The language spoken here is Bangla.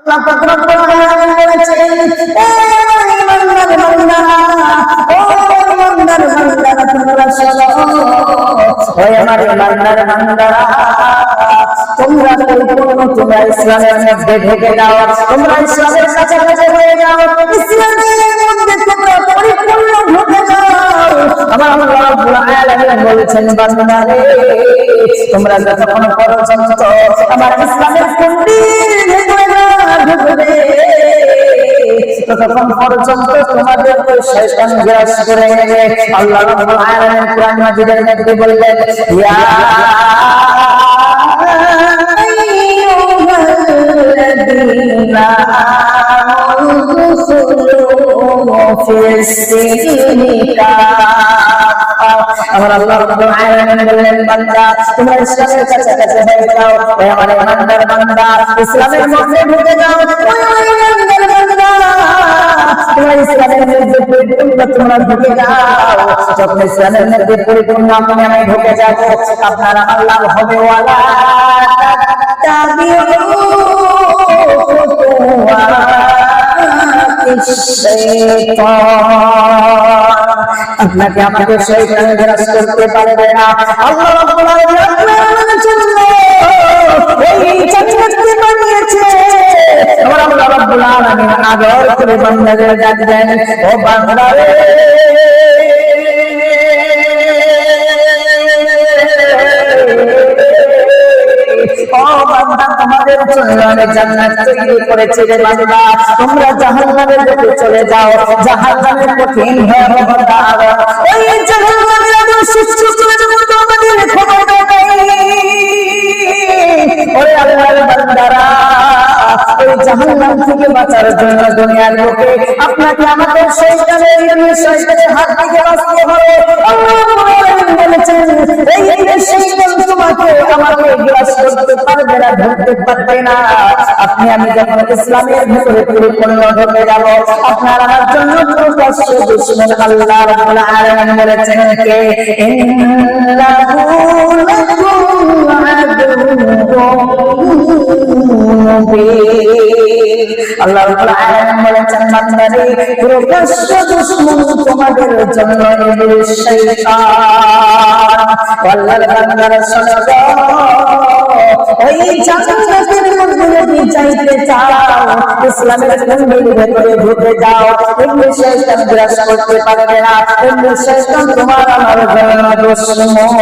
আল্লাহ পাক রব্বুল আলামিন বলেছেন, ও ইমানদার বান্দারা, ও ইমানদার বান্দারা, তোমরা শোনো, ও আমার ইমানদার বান্দারা, তোমরা পরিপূর্ণ, তোমরা ইসলামের মধ্যে ঢুকে যাও, তোমরা ইসলামের কাছাকাছি হয়ে যাও, ইসলামের মধ্যে তোমরা পরিপূর্ণ ঢুকে যাও। আমার আল্লাহ রাব্বুল আলামিন বলেছেন, বান্দারে, তোমরা যতক্ষণ পর্যন্ত আমার ইসলামের কুণ্ঠির ভেতরে না ঢুকবে, ততক্ষণ পর্যন্ত তোমাদের ওই শয়তান গ্রাস করে নেবে। আল্লাহ রাব্বুল আলামিন কুরআন মাজিদের মধ্যে বললেন, ইয়া আইয়ুহাল্লাযীনা আমানু দুখুলু ফিস-সিলমি কাফা। আমার আল্লাহ রাব্বুল আলামিন বললেন, বান্দা, তোমরা ইসলামের কাছাকাছি হয়ে যাও, ও আমার ইমানদার বান্দা, ইসলামের মধ্যে ঢুকে যাও, ও আমার ইমানদার বান্দা, তোমরা ইসলামের মধ্যে পরিপূর্ণ তোমরা ঢুকে যাও। যখন ইসলামের মধ্যে পরিপূর্ণ আমি ঢুকে যাব, আপনার আল্লাহ হবে ওয়ালা তাবিউ খুতুওয়াতিশ শাইতান। আপনাকে আমাকে শয়তান গ্রাস করতে পারবে না। আল্লাহ রাব্বুল আলামিন আমাদের জন্য এই জান্নাতকে বানিয়েছে। আমার আল্লাহ রাব্বুল আলামিন আদর করে বান্দাদের ডাক দেন, ও বান্দারে, ও বান্দা, তোমাদের জন্য আমি জান্নাত তৈরি করেছি রে বান্দা। তোমরা জাহান্নামের দিকে চলে যাও, জাহান্নামের কঠিন ভয়াবহতা, ওই জাহান্নামের আগুন সৃষ্টি করে তোমাদের খবর দেয়। ওরে আল্লাহর বান্দারা, ওই জাহান্নাম থেকে বাঁচার জন্য দুনিয়ার লোকে আপনাকে আমাকে শয়তানের হাত থেকে বাঁচতে হবে। আল্লাহ বলেছেন, এই শয়তান তোমাকে আমাকে গ্রাস করতে পারবে না, ধরতে পারবে না। আপনি আমি যখন ইসলামের ভিতরে পরিপূর্ণ ঢুকে যাব, আপনার আমার জন্য প্রকাশ্য দুশমন। আল্লাহ রাব্বুল আলামিন বলেছেন, কে ইন্নাহু লাকুম আদুউম মুবিন। আল্লাহ রাব্বুল আলামিন বলেছেন, বান্দারে, প্রকাশ্য দুশমন তোমাদের জন্য ইবলিস শয়তান। আল্লাহর বান্দারা শোনো, ওই জান্নাতের মধ্যে যদি যাইতে চাও, ইসলামের কুণ্ঠির ভেতরে ঢুকে যাও, ইবলিস শয়তান গ্রাস করতে পারবে না। ইবলিস শয়তান তোমার আমার জন্য দুশমন।